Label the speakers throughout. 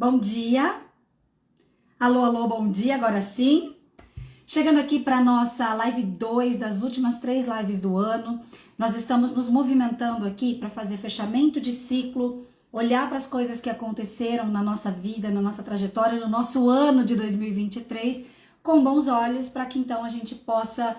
Speaker 1: Bom dia. Alô, alô, bom dia, agora sim. Chegando aqui para nossa live 2 das últimas 3 lives do ano. Nós estamos nos movimentando aqui para fazer fechamento de ciclo, olhar para as coisas que aconteceram na nossa vida, na nossa trajetória, no nosso ano de 2023, com bons olhos, para que então a gente possa,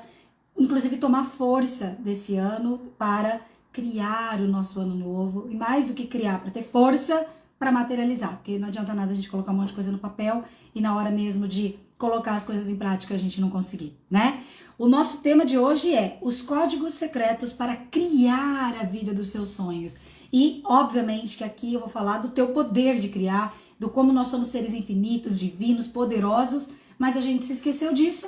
Speaker 1: inclusive, tomar força desse ano para criar o nosso ano novo. E mais do que criar, para ter força para materializar, porque não adianta nada a gente colocar um monte de coisa no papel e na hora mesmo de colocar as coisas em prática a gente não conseguir, né? O nosso tema de hoje é os códigos secretos para criar a vida dos seus sonhos. E, obviamente, que aqui eu vou falar do teu poder de criar, do como nós somos seres infinitos, divinos, poderosos, mas a gente se esqueceu disso.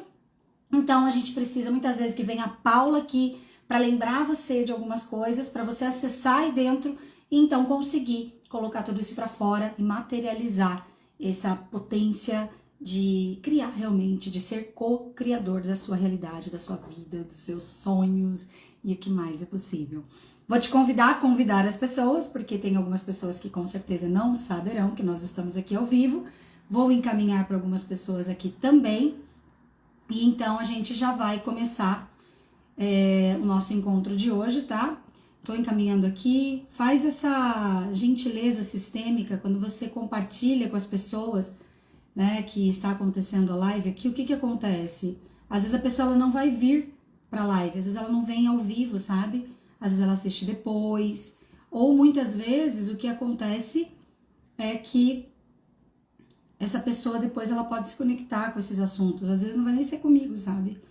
Speaker 1: Então, a gente precisa muitas vezes que venha a Paula aqui para lembrar você de algumas coisas, para você acessar aí dentro e então conseguir colocar tudo isso para fora e materializar essa potência de criar realmente, de ser co-criador da sua realidade, da sua vida, dos seus sonhos e o que mais é possível. Vou te convidar a convidar as pessoas, porque tem algumas pessoas que com certeza não saberão que nós estamos aqui ao vivo. Vou encaminhar para algumas pessoas aqui também. E então a gente já vai começar o nosso encontro de hoje, tá? Tô encaminhando aqui. Faz essa gentileza sistêmica quando você compartilha com as pessoas, né, que está acontecendo a live aqui. O que que acontece? Às vezes a pessoa ela não vai vir pra live, às vezes ela não vem ao vivo, sabe? Às vezes ela assiste depois. Ou muitas vezes o que acontece é que essa pessoa depois ela pode se conectar com esses assuntos. Às vezes não vai nem ser comigo, sabe?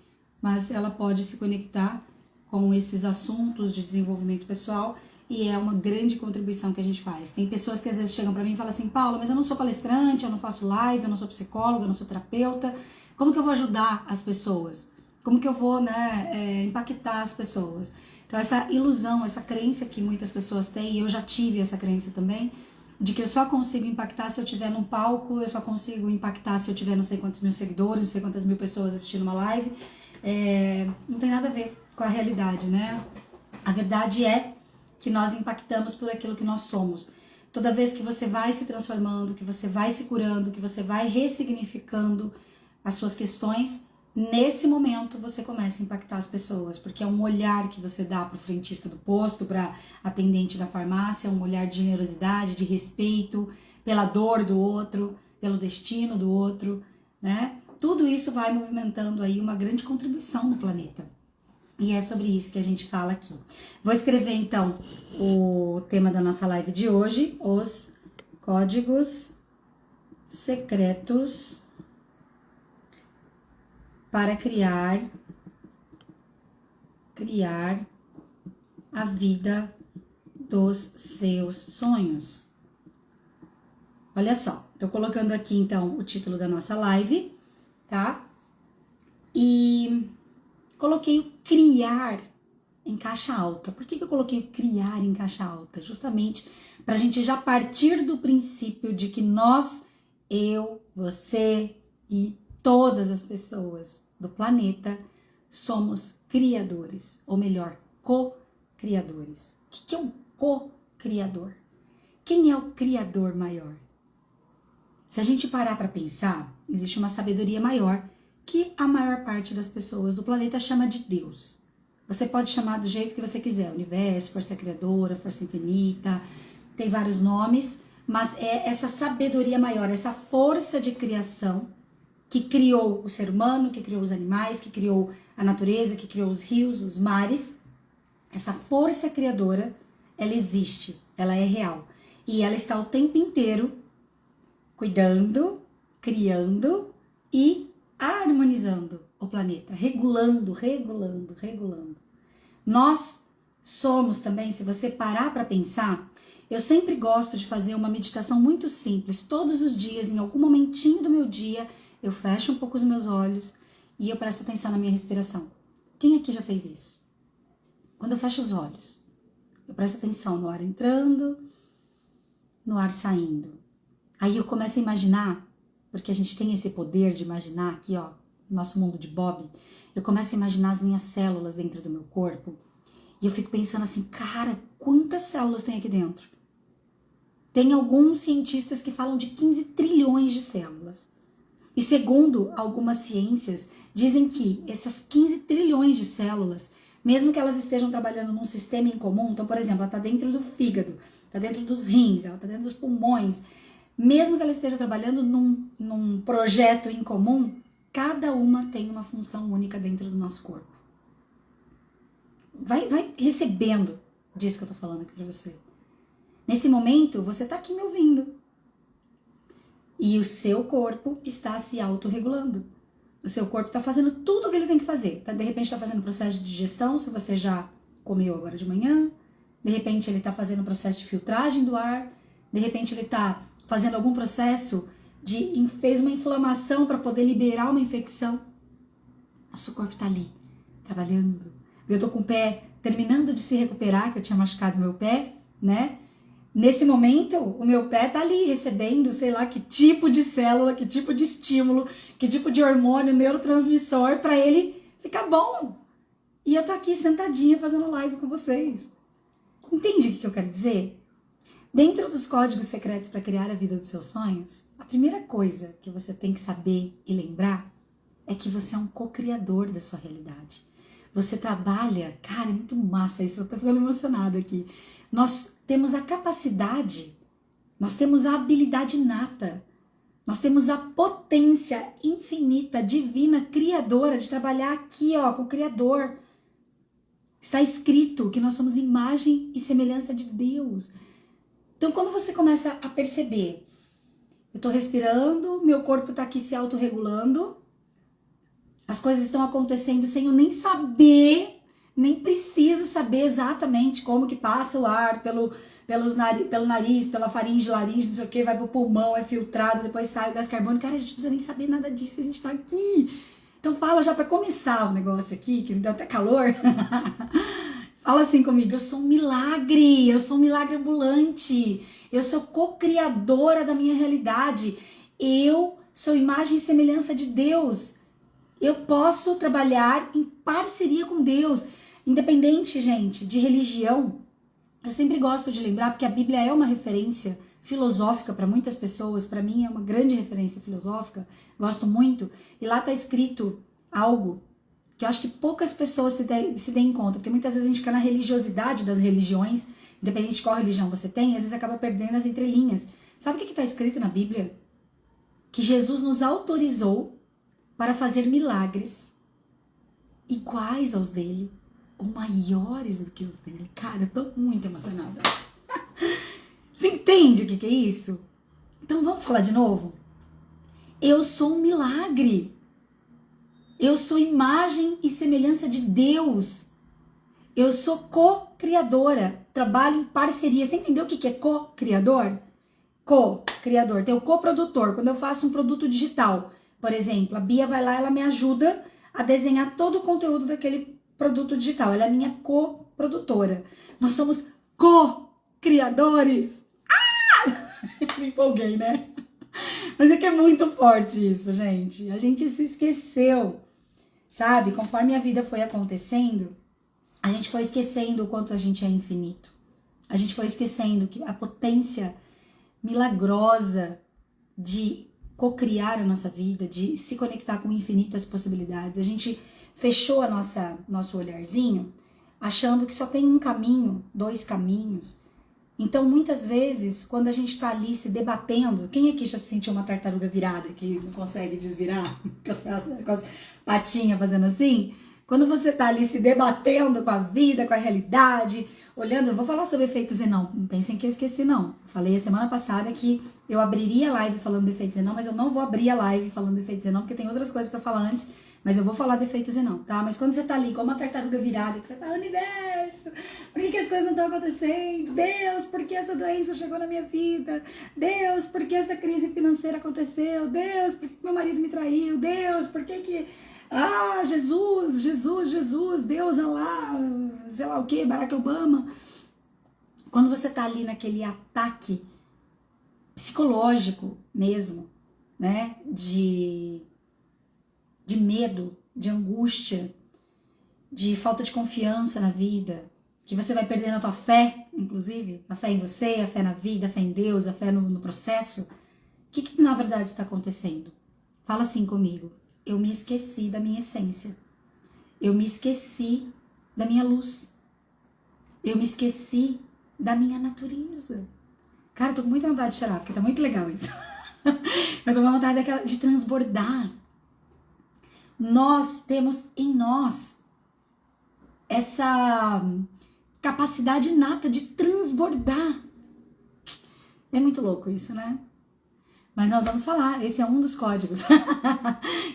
Speaker 1: Mas ela pode se conectar com esses assuntos de desenvolvimento pessoal e é uma grande contribuição que a gente faz. Tem pessoas que às vezes chegam pra mim e falam assim: Paula, mas eu não sou palestrante, eu não faço live, eu não sou psicóloga, eu não sou terapeuta. Como que eu vou ajudar as pessoas? Como que eu vou, impactar as pessoas? Então essa ilusão, essa crença que muitas pessoas têm, e eu já tive essa crença também, de que eu só consigo impactar se eu estiver num palco, eu só consigo impactar se eu tiver não sei quantos mil seguidores, não sei quantas mil pessoas assistindo uma live. Não tem nada a ver com a realidade, né? A verdade é que nós impactamos por aquilo que nós somos. Toda vez que você vai se transformando, que você vai se curando, que você vai ressignificando as suas questões, nesse momento você começa a impactar as pessoas, porque é um olhar que você dá para o frentista do posto, para atendente da farmácia, um olhar de generosidade, de respeito pela dor do outro, pelo destino do outro, né? Tudo isso vai movimentando aí uma grande contribuição no planeta. E é sobre isso que a gente fala aqui. Vou escrever então o tema da nossa live de hoje, os códigos secretos para criar a vida dos seus sonhos. Olha só, tô colocando aqui então o título da nossa live, tá? E coloquei o criar em caixa alta. Por que eu coloquei o criar em caixa alta? Justamente para a gente já partir do princípio de que nós, eu, você e todas as pessoas do planeta somos criadores, ou melhor, co-criadores. O que é um co-criador? Quem é o criador maior? Se a gente parar para pensar, existe uma sabedoria maior que a maior parte das pessoas do planeta chama de Deus. Você pode chamar do jeito que você quiser, universo, força criadora, força infinita, tem vários nomes, mas é essa sabedoria maior, essa força de criação que criou o ser humano, que criou os animais, que criou a natureza, que criou os rios, os mares. Essa força criadora, ela existe, ela é real. E ela está o tempo inteiro cuidando, criando e harmonizando o planeta, regulando. Nós somos também, se você parar para pensar, eu sempre gosto de fazer uma meditação muito simples, todos os dias, em algum momentinho do meu dia, eu fecho um pouco os meus olhos e eu presto atenção na minha respiração. Quem aqui já fez isso? Quando eu fecho os olhos, eu presto atenção no ar entrando, no ar saindo. Aí eu começo a imaginar, porque a gente tem esse poder de imaginar aqui, ó, no nosso mundo de Bob, eu começo a imaginar as minhas células dentro do meu corpo e eu fico pensando assim, cara, quantas células tem aqui dentro? Tem alguns cientistas que falam de 15 trilhões de células. E segundo algumas ciências, dizem que essas 15 trilhões de células, mesmo que elas estejam trabalhando num sistema em comum, então, por exemplo, ela está dentro do fígado, está dentro dos rins, ela está dentro dos pulmões, mesmo que ela esteja trabalhando num projeto em comum, cada uma tem uma função única dentro do nosso corpo. Vai recebendo disso que eu tô falando aqui pra você. Nesse momento, você tá aqui me ouvindo. E o seu corpo está se autorregulando. O seu corpo tá fazendo tudo o que ele tem que fazer. De repente tá fazendo processo de digestão, se você já comeu agora de manhã. De repente ele tá fazendo processo de filtragem do ar. De repente ele tá fazendo algum processo fez uma inflamação para poder liberar uma infecção. Nosso corpo tá ali, trabalhando. Eu tô com o pé terminando de se recuperar, que eu tinha machucado meu pé, né? Nesse momento, o meu pé tá ali recebendo, sei lá, que tipo de célula, que tipo de estímulo, que tipo de hormônio, neurotransmissor para ele ficar bom. E eu tô aqui sentadinha fazendo live com vocês. Entende o que eu quero dizer? Dentro dos códigos secretos para criar a vida dos seus sonhos, a primeira coisa que você tem que saber e lembrar é que você é um co-criador da sua realidade. Você trabalha, cara, é muito massa isso, eu tô ficando emocionada aqui. Nós temos a capacidade, nós temos a habilidade inata, nós temos a potência infinita, divina, criadora de trabalhar aqui, ó, com o Criador. Está escrito que nós somos imagem e semelhança de Deus. Então, quando você começa a perceber, eu tô respirando, meu corpo tá aqui se autorregulando, as coisas estão acontecendo sem eu nem saber, nem preciso saber exatamente como que passa o ar pelo nariz, pela faringe, laringe, não sei o que, vai pro pulmão, é filtrado, depois sai o gás carbônico. Cara, a gente não precisa nem saber nada disso, a gente tá aqui. Então fala já pra começar o negócio aqui, que me deu até calor. Fala assim comigo, eu sou um milagre ambulante, eu sou co-criadora da minha realidade, eu sou imagem e semelhança de Deus, eu posso trabalhar em parceria com Deus, independente, gente, de religião. Eu sempre gosto de lembrar, porque a Bíblia é uma referência filosófica para muitas pessoas, para mim é uma grande referência filosófica, gosto muito, e lá tá escrito algo que eu acho que poucas pessoas se deem conta, porque muitas vezes a gente fica na religiosidade das religiões, independente de qual religião você tem, às vezes acaba perdendo as entrelinhas. Sabe o que está escrito na Bíblia? Que Jesus nos autorizou para fazer milagres iguais aos dele, ou maiores do que os dele. Cara, eu tô muito emocionada. Você entende o que é isso? Então vamos falar de novo? Eu sou um milagre. Eu sou imagem e semelhança de Deus. Eu sou co-criadora. Trabalho em parceria. Você entendeu o que é co-criador? Co-criador. Tem o coprodutor. Quando eu faço um produto digital, por exemplo, a Bia vai lá, ela me ajuda a desenhar todo o conteúdo daquele produto digital. Ela é minha coprodutora. Nós somos co-criadores. Me empolguei, né? Mas é que é muito forte isso, gente. A gente se esqueceu, sabe? Conforme a vida foi acontecendo, a gente foi esquecendo o quanto a gente é infinito. A gente foi esquecendo que a potência milagrosa de co-criar a nossa vida, de se conectar com infinitas possibilidades. A gente fechou nosso olharzinho achando que só tem um caminho, dois caminhos. Então, muitas vezes, quando a gente tá ali se debatendo, quem aqui já se sentiu uma tartaruga virada, que não consegue desvirar, com as patinhas fazendo assim? Quando você tá ali se debatendo com a vida, com a realidade, olhando, eu vou falar sobre efeito Zenão, não pensem que eu esqueci não. Falei a semana passada que eu abriria a live falando do efeito Zenão, mas eu não vou abrir a live falando do efeito Zenão, porque tem outras coisas pra falar antes, mas eu vou falar do efeito Zenão, tá? Mas quando você tá ali igual uma tartaruga virada, que você tá, universo, por que as coisas não estão acontecendo? Deus, por que essa doença chegou na minha vida? Deus, por que essa crise financeira aconteceu? Deus, por que meu marido me traiu? Deus, por que... Ah, Jesus, Deus, Alá, sei lá o que, Barack Obama. Quando você tá ali naquele ataque psicológico mesmo, né, de medo, de angústia, de falta de confiança na vida, que você vai perdendo a tua fé, inclusive, a fé em você, a fé na vida, a fé em Deus, a fé no processo, o que na verdade está acontecendo? Fala assim comigo: eu me esqueci da minha essência, eu me esqueci da minha luz, eu me esqueci da minha natureza. Cara, eu tô com muita vontade de chorar, porque tá muito legal isso. Eu tô com vontade de transbordar. Nós temos em nós essa capacidade inata de transbordar. É muito louco isso, né? Mas nós vamos falar, esse é um dos códigos.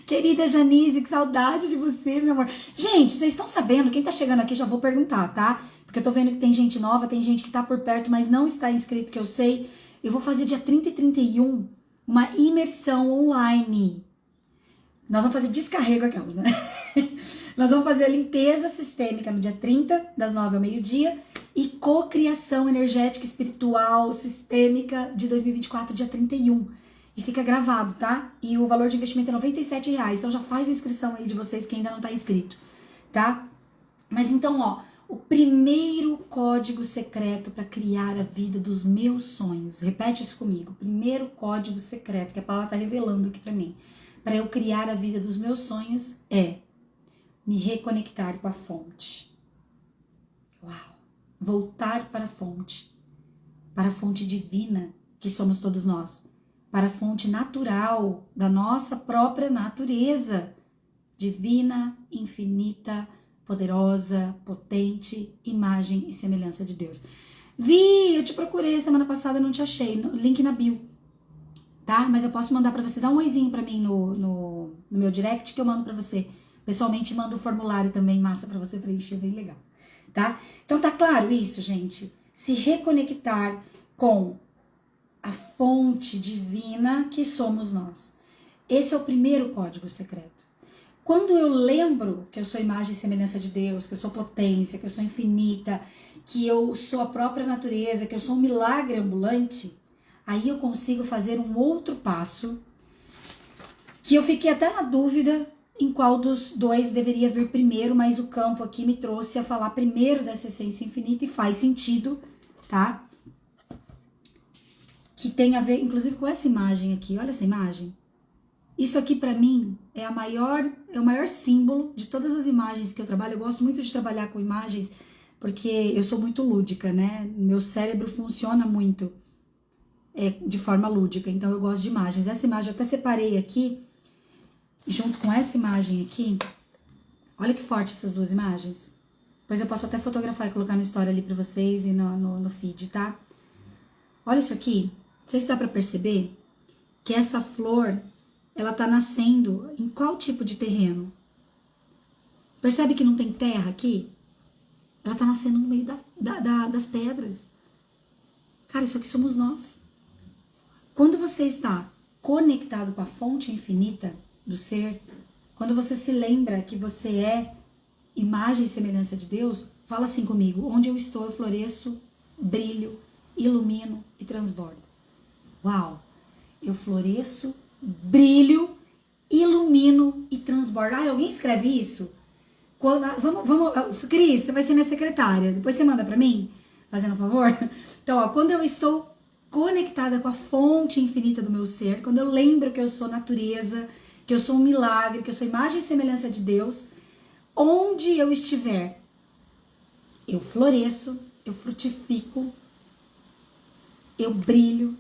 Speaker 1: Querida Janice, que saudade de você, meu amor. Gente, vocês estão sabendo, quem tá chegando aqui já vou perguntar, tá? Porque eu tô vendo que tem gente nova, tem gente que tá por perto, mas não está inscrito, que eu sei. Eu vou fazer dia 30 e 31 uma imersão online. Nós vamos fazer descarrego aquelas, né? Nós vamos fazer a limpeza sistêmica no dia 30, das 9 ao meio-dia, e cocriação energética, espiritual, sistêmica de 2024, dia 31. E fica gravado, tá? E o valor de investimento é R$97. Então já faz a inscrição aí de vocês que ainda não tá inscrito, tá? Mas então, ó, o primeiro código secreto para criar a vida dos meus sonhos. Repete isso comigo. O primeiro código secreto que a Paula tá revelando aqui para mim, para eu criar a vida dos meus sonhos, é me reconectar com a fonte. Uau! Voltar para a fonte divina que somos todos nós, para a fonte natural da nossa própria natureza, divina, infinita, poderosa, potente, imagem e semelhança de Deus. Vi, eu te procurei semana passada, não te achei, link na bio, tá? Mas eu posso mandar para você, dá um oizinho para mim no meu direct que eu mando para você. Pessoalmente mando o formulário também, massa, para você preencher, bem legal, tá? Então tá claro isso, gente? Se reconectar com a fonte divina que somos nós. Esse é o primeiro código secreto. Quando eu lembro que eu sou imagem e semelhança de Deus, que eu sou potência, que eu sou infinita, que eu sou a própria natureza, que eu sou um milagre ambulante, aí eu consigo fazer um outro passo, que eu fiquei até na dúvida em qual dos dois deveria vir primeiro, mas o campo aqui me trouxe a falar primeiro dessa essência infinita e faz sentido, tá? Que tem a ver, inclusive, com essa imagem aqui. Olha essa imagem. Isso aqui, pra mim, é o maior símbolo de todas as imagens que eu trabalho. Eu gosto muito de trabalhar com imagens, porque eu sou muito lúdica, né? Meu cérebro funciona muito de forma lúdica, então eu gosto de imagens. Essa imagem eu até separei aqui, junto com essa imagem aqui. Olha que forte essas duas imagens. Depois eu posso até fotografar e colocar na história ali pra vocês e no feed, tá? Olha isso aqui. Não sei se dá pra perceber que essa flor, ela tá nascendo em qual tipo de terreno? Percebe que não tem terra aqui? Ela tá nascendo no meio das pedras. Cara, isso aqui somos nós. Quando você está conectado com a fonte infinita do ser, quando você se lembra que você é imagem e semelhança de Deus, fala assim comigo: onde eu estou, eu floresço, brilho, ilumino e transbordo. Uau! Eu floresço, brilho, ilumino e transbordo. Ah, alguém escreve isso? Vamos, Cris, você vai ser minha secretária. Depois você manda pra mim, fazendo um favor. Então, ó, quando eu estou conectada com a fonte infinita do meu ser, quando eu lembro que eu sou natureza, que eu sou um milagre, que eu sou imagem e semelhança de Deus, onde eu estiver, eu floresço, eu frutifico, eu brilho,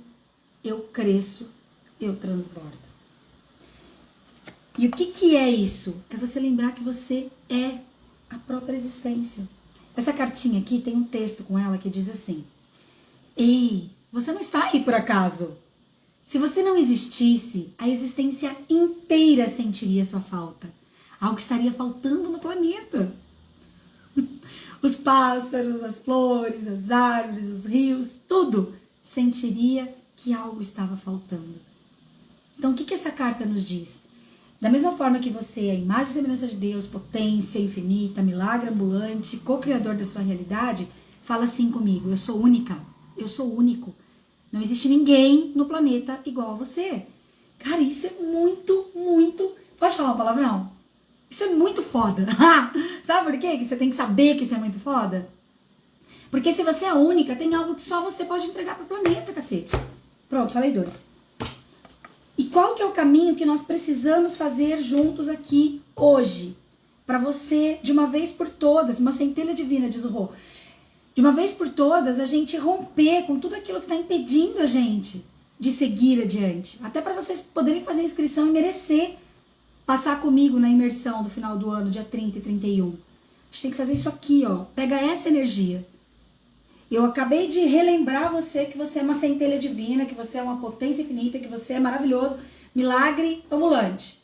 Speaker 1: eu cresço, eu transbordo. E o que é isso? É você lembrar que você é a própria existência. Essa cartinha aqui tem um texto com ela que diz assim: ei, você não está aí por acaso. Se você não existisse, a existência inteira sentiria sua falta. Algo estaria faltando no planeta. Os pássaros, as flores, as árvores, os rios, tudo sentiria que algo estava faltando. Então, o que essa carta nos diz? Da mesma forma que você é a imagem e semelhança de Deus, potência infinita, milagre ambulante, co-criador da sua realidade, fala assim comigo: eu sou única, eu sou único. Não existe ninguém no planeta igual a você. Cara, isso é muito, muito... Pode falar um palavrão? Isso é muito foda. Sabe por quê? Que você tem que saber que isso é muito foda? Porque se você é única, tem algo que só você pode entregar pro planeta, cacete. Pronto, falei 2. E qual que é o caminho que nós precisamos fazer juntos aqui hoje? Para você, de uma vez por todas, uma centelha divina, diz o Rô, de uma vez por todas, a gente romper com tudo aquilo que está impedindo a gente de seguir adiante. Até para vocês poderem fazer a inscrição e merecer passar comigo na imersão do final do ano, dia 30 e 31. A gente tem que fazer isso aqui, ó. Pega essa energia. Eu acabei de relembrar você que você é uma centelha divina, que você é uma potência infinita, que você é maravilhoso, milagre ambulante.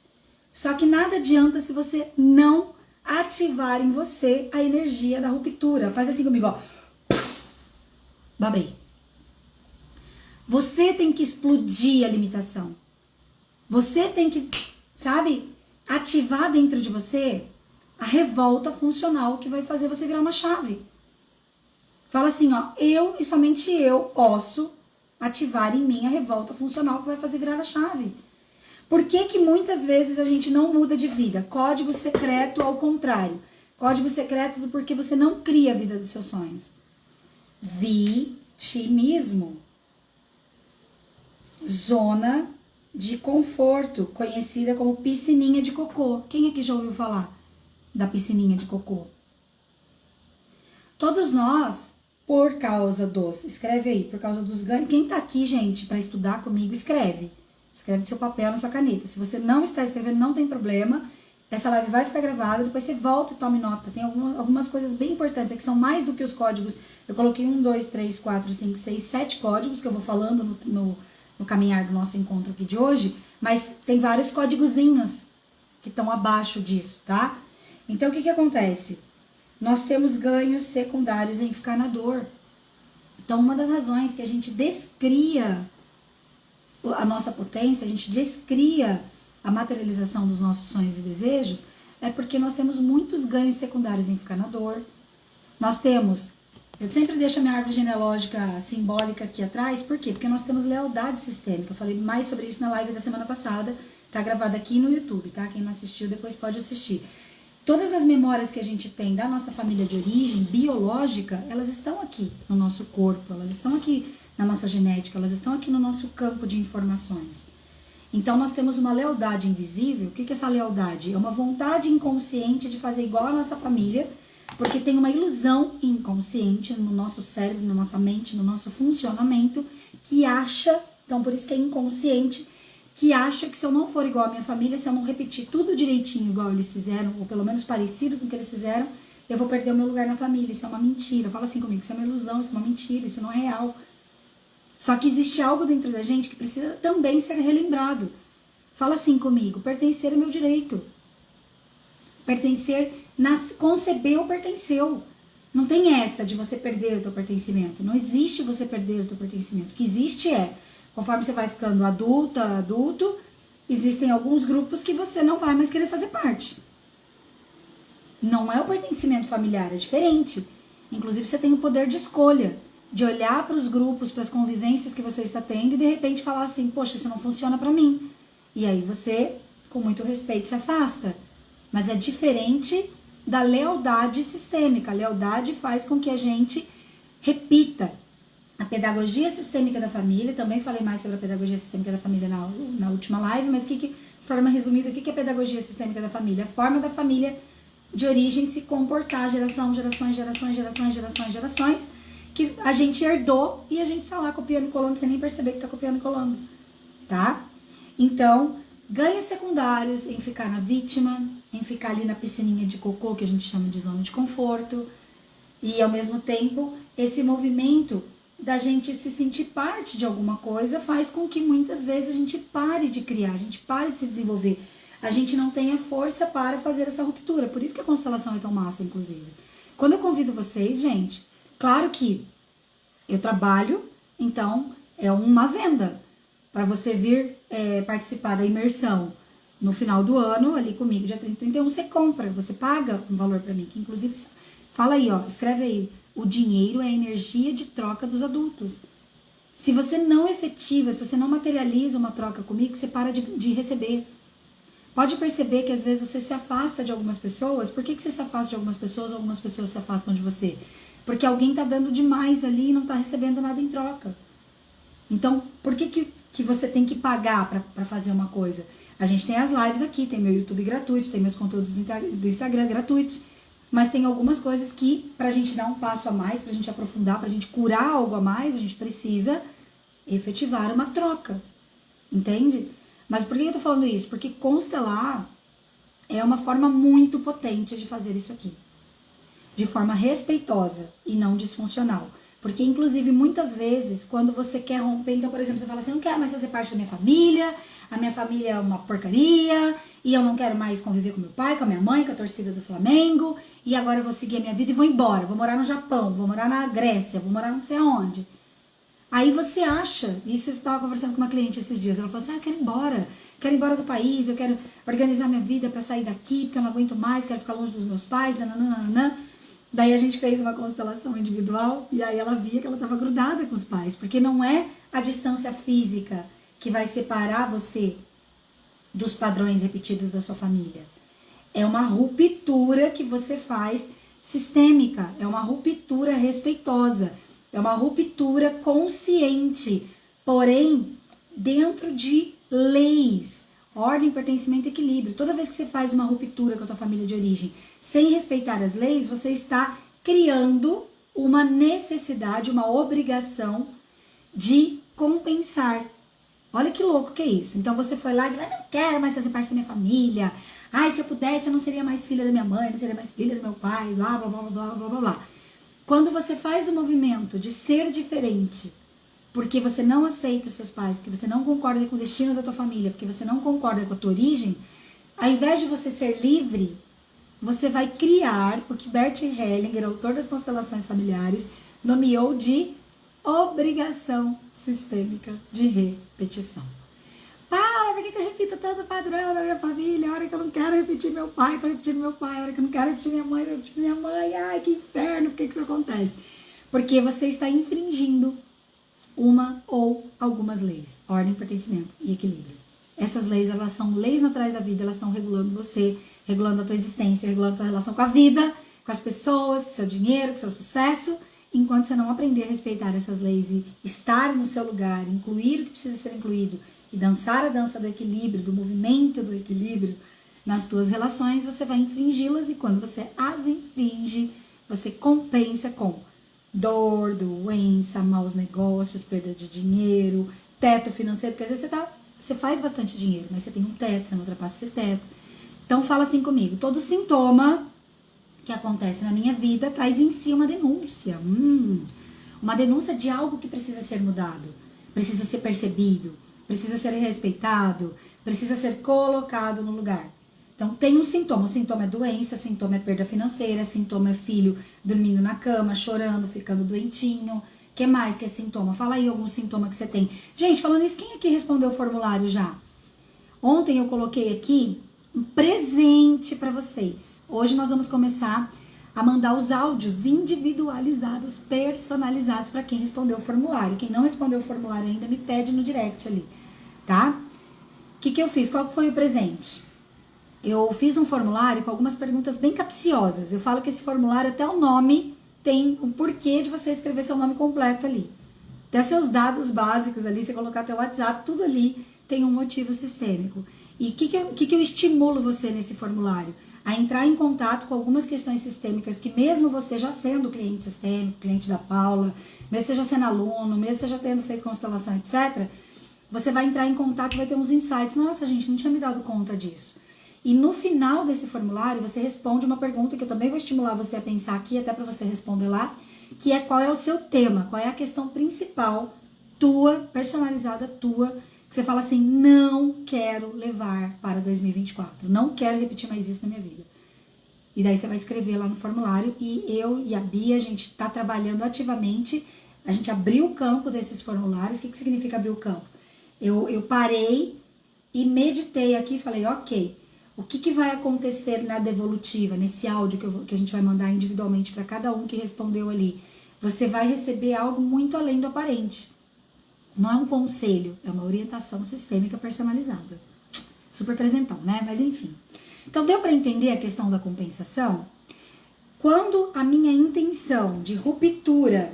Speaker 1: Só que nada adianta se você não ativar em você a energia da ruptura. Faz assim comigo, ó. Babei. Você tem que explodir a limitação. Você tem que, sabe, ativar dentro de você a revolta funcional que vai fazer você virar uma chave. Fala assim, ó, eu e somente eu posso ativar em mim a revolta funcional que vai fazer virar a chave. Por que que muitas vezes a gente não muda de vida? Código secreto ao contrário. Código secreto do porquê você não cria a vida dos seus sonhos. Vitimismo. Zona de conforto, conhecida como piscininha de cocô. Quem aqui já ouviu falar da piscininha de cocô? Todos nós, por causa dos... Escreve aí, por causa dos ganhos. Quem tá aqui, gente, para estudar comigo, escreve. Escreve no seu papel, na sua caneta. Se você não está escrevendo, não tem problema. Essa live vai ficar gravada, depois você volta e tome nota. Tem algumas coisas bem importantes, é que são mais do que os códigos. Eu coloquei 1, 2, 3, 4, 5, 6, 7 códigos que eu vou falando no caminhar do nosso encontro aqui de hoje, mas tem vários códigozinhos que estão abaixo disso, tá? Então, o que acontece? Nós temos ganhos secundários em ficar na dor. Então, uma das razões que a gente descria a nossa potência, a gente descria a materialização dos nossos sonhos e desejos, é porque nós temos muitos ganhos secundários em ficar na dor. Nós temos... Eu sempre deixo a minha árvore genealógica simbólica aqui atrás, por quê? Porque nós temos lealdade sistêmica. Eu falei mais sobre isso na live da semana passada, tá gravada aqui no YouTube, tá? Quem não assistiu depois pode assistir. Todas as memórias que a gente tem da nossa família de origem biológica, elas estão aqui no nosso corpo, elas estão aqui na nossa genética, elas estão aqui no nosso campo de informações. Então nós temos uma lealdade invisível. O que é essa lealdade? É uma vontade inconsciente de fazer igual a nossa família, porque tem uma ilusão inconsciente no nosso cérebro, na nossa mente, no nosso funcionamento, que acha, então por isso que é inconsciente, que acha que se eu não for igual à minha família, se eu não repetir tudo direitinho igual eles fizeram, ou pelo menos parecido com o que eles fizeram, eu vou perder o meu lugar na família. Isso é uma mentira. Fala assim comigo, isso é uma ilusão, isso é uma mentira, isso não é real. Só que existe algo dentro da gente que precisa também ser relembrado. Fala assim comigo, pertencer é meu direito. Pertencer, concebeu, pertenceu. Não tem essa de você perder o teu pertencimento. Não existe você perder o teu pertencimento. O que existe é, conforme você vai ficando adulto, existem alguns grupos que você não vai mais querer fazer parte. Não é o pertencimento familiar, é diferente. Inclusive você tem o poder de escolha, de olhar para os grupos, para as convivências que você está tendo e de repente falar assim, poxa, isso não funciona para mim. E aí você, com muito respeito, se afasta. Mas é diferente da lealdade sistêmica. A lealdade faz com que a gente repita a pedagogia sistêmica da família. Também falei mais sobre a pedagogia sistêmica da família na última live, mas de forma resumida, o que é a pedagogia sistêmica da família? A forma da família de origem se comportar, gerações, que a gente herdou e a gente tá lá copiando e colando sem nem perceber que tá copiando e colando, tá? Então, ganhos secundários em ficar na vítima, em ficar ali na piscininha de cocô, que a gente chama de zona de conforto, e ao mesmo tempo, esse movimento da gente se sentir parte de alguma coisa faz com que muitas vezes a gente pare de criar, a gente pare de se desenvolver, a gente não tenha força para fazer essa ruptura. Por isso que a constelação é tão massa, inclusive. Quando eu convido vocês, gente, claro que eu trabalho, então é uma venda para você vir participar da imersão no final do ano, ali comigo, dia 30 e 31, você compra, você paga um valor para mim, que inclusive, fala aí, ó, escreve aí, o dinheiro é a energia de troca dos adultos. Se você não efetiva, se você não materializa uma troca comigo, você para de receber. Pode perceber que às vezes você se afasta de algumas pessoas. Por que você se afasta de algumas pessoas ou algumas pessoas se afastam de você? Porque alguém tá dando demais ali e não tá recebendo nada em troca. Então, por que você tem que pagar para fazer uma coisa? A gente tem as lives aqui, tem meu YouTube gratuito, tem meus conteúdos do Instagram gratuitos, mas tem algumas coisas que, pra gente dar um passo a mais, pra gente aprofundar, pra gente curar algo a mais, a gente precisa efetivar uma troca, entende? Mas por que eu tô falando isso? Porque constelar é uma forma muito potente de fazer isso aqui, de forma respeitosa e não disfuncional. Porque, inclusive, muitas vezes, quando você quer romper, então, por exemplo, você fala assim, eu não quero mais fazer parte da minha família, a minha família é uma porcaria, e eu não quero mais conviver com meu pai, com a minha mãe, com a torcida do Flamengo, e agora eu vou seguir a minha vida e vou embora, vou morar no Japão, vou morar na Grécia, vou morar não sei aonde. Aí você acha, isso eu estava conversando com uma cliente esses dias, ela falou assim, quero ir embora do país, eu quero organizar minha vida para sair daqui, porque eu não aguento mais, quero ficar longe dos meus pais, nananana. Daí a gente fez uma constelação individual e aí ela via que ela estava grudada com os pais, porque não é a distância física que vai separar você dos padrões repetidos da sua família. É uma ruptura que você faz sistêmica, é uma ruptura respeitosa, é uma ruptura consciente, porém dentro de leis. Ordem, pertencimento e equilíbrio. Toda vez que você faz uma ruptura com a tua família de origem sem respeitar as leis, você está criando uma necessidade, uma obrigação de compensar. Olha que louco que é isso. Então você foi lá e falou, não quero mais fazer parte da minha família. Ai, se eu pudesse, eu não seria mais filha da minha mãe, não seria mais filha do meu pai, blá, blá, blá, blá, blá, blá, blá. Quando você faz o movimento de ser diferente, porque você não aceita os seus pais, porque você não concorda com o destino da tua família, porque você não concorda com a tua origem, ao invés de você ser livre, você vai criar o que Bert Hellinger, autor das constelações familiares, nomeou de obrigação sistêmica de repetição. Paula, por que eu repito tanto padrão da minha família? A hora que eu não quero repetir meu pai, tô repetindo meu pai. A hora que eu não quero repetir minha mãe, tô repetindo minha mãe. Ai, que inferno, por que isso acontece? Porque você está infringindo uma ou algumas leis, ordem, pertencimento e equilíbrio. Essas leis, elas são leis naturais da vida, elas estão regulando você, regulando a tua existência, regulando a sua relação com a vida, com as pessoas, com o seu dinheiro, com o seu sucesso, enquanto você não aprender a respeitar essas leis e estar no seu lugar, incluir o que precisa ser incluído e dançar a dança do equilíbrio, do movimento do equilíbrio nas tuas relações, você vai infringi-las e quando você as infringe, você compensa com dor, doença, maus negócios, perda de dinheiro, teto financeiro, porque às vezes você faz bastante dinheiro, mas você tem um teto, você não ultrapassa esse teto. Então fala assim comigo, todo sintoma que acontece na minha vida traz em si uma denúncia. Uma denúncia de algo que precisa ser mudado, precisa ser percebido, precisa ser respeitado, precisa ser colocado no lugar. Então tem um sintoma, o sintoma é doença, sintoma é perda financeira, sintoma é filho dormindo na cama, chorando, ficando doentinho. O que mais que é sintoma? Fala aí algum sintoma que você tem. Gente, falando isso, quem aqui respondeu o formulário já? Ontem eu coloquei aqui um presente para vocês. Hoje nós vamos começar a mandar os áudios individualizados, personalizados para quem respondeu o formulário. Quem não respondeu o formulário ainda me pede no direct ali, tá? O que eu fiz? Qual foi o presente? Eu fiz um formulário com algumas perguntas bem capciosas. Eu falo que esse formulário, até o nome, tem um porquê de você escrever seu nome completo ali. Até seus dados básicos ali, você colocar teu WhatsApp, tudo ali tem um motivo sistêmico. E o que eu estimulo você nesse formulário? A entrar em contato com algumas questões sistêmicas que mesmo você já sendo cliente sistêmico, cliente da Paula, mesmo você já sendo aluno, mesmo você já tendo feito constelação, etc., você vai entrar em contato e vai ter uns insights. Nossa, gente, não tinha me dado conta disso. E no final desse formulário, você responde uma pergunta que eu também vou estimular você a pensar aqui, até para você responder lá, que é qual é o seu tema, qual é a questão principal tua, personalizada tua, que você fala assim, não quero levar para 2024, não quero repetir mais isso na minha vida. E daí você vai escrever lá no formulário e eu e a Bia, a gente está trabalhando ativamente, a gente abriu o campo desses formulários. O que significa abrir o campo? Eu parei e meditei aqui e falei, ok, o que vai acontecer na devolutiva, nesse áudio que a gente vai mandar individualmente para cada um que respondeu ali? Você vai receber algo muito além do aparente. Não é um conselho, é uma orientação sistêmica personalizada. Super presentão, né? Mas enfim. Então, deu para entender a questão da compensação? Quando a minha intenção de ruptura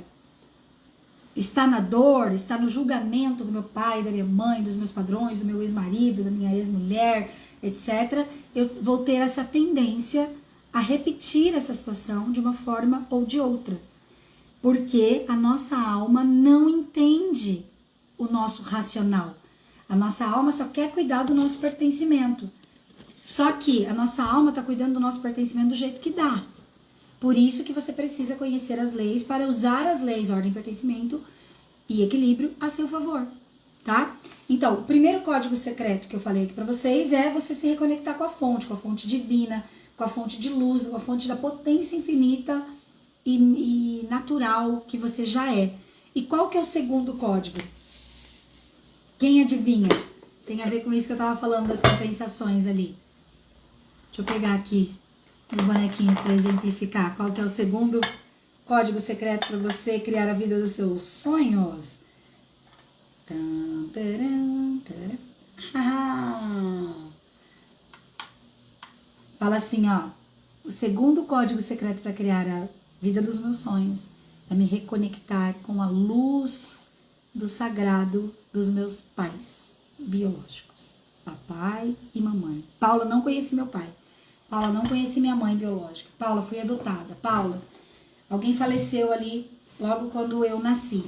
Speaker 1: está na dor, está no julgamento do meu pai, da minha mãe, dos meus padrões, do meu ex-marido, da minha ex-mulher, etc., eu vou ter essa tendência a repetir essa situação de uma forma ou de outra. Porque a nossa alma não entende o nosso racional. A nossa alma só quer cuidar do nosso pertencimento. Só que a nossa alma está cuidando do nosso pertencimento do jeito que dá. Por isso que você precisa conhecer as leis para usar as leis, ordem, pertencimento e equilíbrio a seu favor, tá? Então, o primeiro código secreto que eu falei aqui para vocês é você se reconectar com a fonte divina, com a fonte de luz, com a fonte da potência infinita e natural que você já é. E qual que é o segundo código? Quem adivinha? Tem a ver com isso que eu tava falando das compensações ali. Deixa eu pegar aqui os bonequinhos para exemplificar. Qual que é o segundo código secreto para você criar a vida dos seus sonhos? Fala assim, ó. O segundo código secreto para criar a vida dos meus sonhos é me reconectar com a luz do sagrado dos meus pais biológicos, papai e mamãe. Paula, não conheci meu pai. Paula, não conheci minha mãe biológica. Paula, fui adotada. Paula, alguém faleceu ali logo quando eu nasci.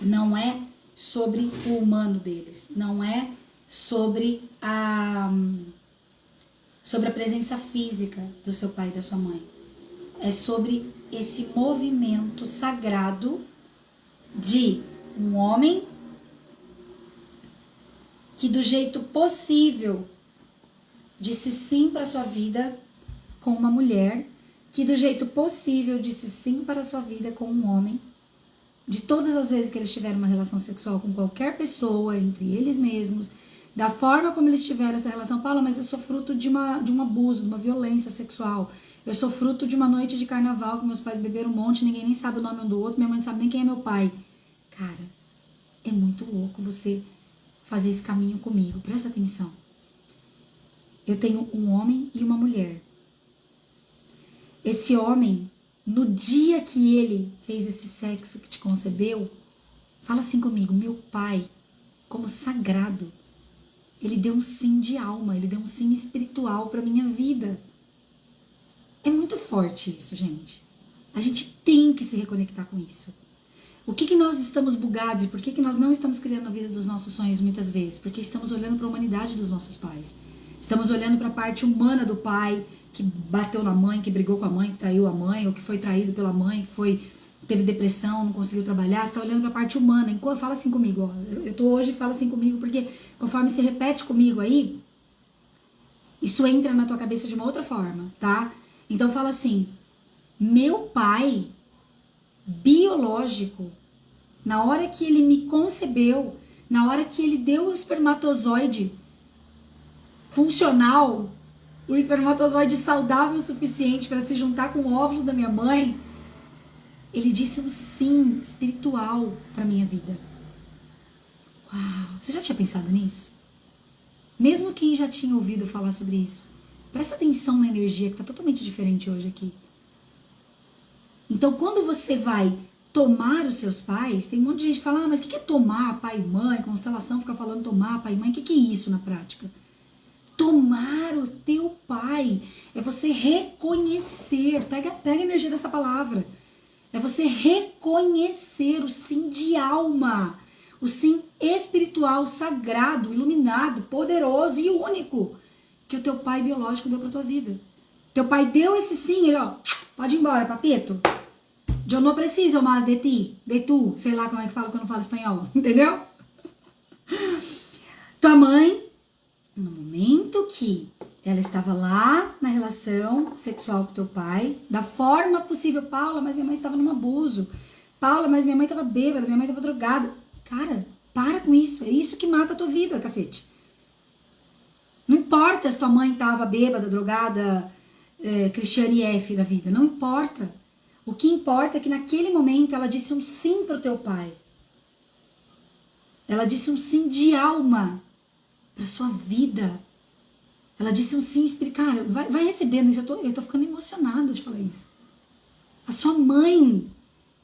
Speaker 1: Não é sobre o humano deles. Não é sobre a presença física do seu pai e da sua mãe. É sobre esse movimento sagrado de um homem que do jeito possível disse sim para sua vida com uma mulher, que do jeito possível disse sim para sua vida com um homem, de todas as vezes que eles tiveram uma relação sexual com qualquer pessoa, entre eles mesmos, da forma como eles tiveram essa relação. Paula, mas eu sou fruto de um abuso, de uma violência sexual. Eu sou fruto de uma noite de carnaval que meus pais beberam um monte, ninguém nem sabe o nome um do outro, minha mãe não sabe nem quem é meu pai. Cara, é muito louco você fazer esse caminho comigo, presta atenção. Eu tenho um homem e uma mulher. Esse homem, no dia que ele fez esse sexo que te concebeu, fala assim comigo, meu pai, como sagrado, ele deu um sim de alma, ele deu um sim espiritual para minha vida. É muito forte isso, gente. A gente tem que se reconectar com isso. O que nós estamos bugados e por que nós não estamos criando a vida dos nossos sonhos muitas vezes? Porque estamos olhando para a humanidade dos nossos pais. Estamos olhando para a parte humana do pai, que bateu na mãe, que brigou com a mãe, que traiu a mãe, ou que foi traído pela mãe, que teve depressão, não conseguiu trabalhar. Você está olhando para a parte humana. Fala assim comigo, ó. Eu tô hoje, fala assim comigo, porque conforme se repete comigo aí, isso entra na tua cabeça de uma outra forma, tá? Então fala assim, meu pai biológico, na hora que ele me concebeu, na hora que ele deu o espermatozoide funcional, o espermatozoide saudável o suficiente para se juntar com o óvulo da minha mãe, ele disse um sim espiritual para minha vida. Uau, você já tinha pensado nisso? Mesmo quem já tinha ouvido falar sobre isso, presta atenção na energia que está totalmente diferente hoje aqui. Então, quando você vai tomar os seus pais, tem um monte de gente que fala, mas o que é tomar pai e mãe? Constelação fica falando tomar pai e mãe, o que é isso na prática? Tomar o teu pai é você reconhecer, pega a energia dessa palavra, é você reconhecer o sim de alma, o sim espiritual, sagrado, iluminado, poderoso e único que o teu pai biológico deu pra tua vida. Teu pai deu esse sim, ele, ó, pode ir embora, papito. Eu não preciso mais de ti, de tu, sei lá como é que fala quando eu não falo espanhol, entendeu? Tua mãe, no momento que ela estava lá na relação sexual com teu pai, da forma possível, Paula, mas minha mãe estava num abuso. Paula, mas minha mãe estava bêbada, minha mãe estava drogada. Cara, para com isso, é isso que mata a tua vida, cacete. Não importa se tua mãe estava bêbada, drogada, Cristiane F da vida, não importa. O que importa é que naquele momento ela disse um sim pro teu pai. Ela disse um sim de alma pra sua vida. Ela disse um sim espiritual. Cara, vai recebendo isso. Eu tô ficando emocionada de falar isso. A sua mãe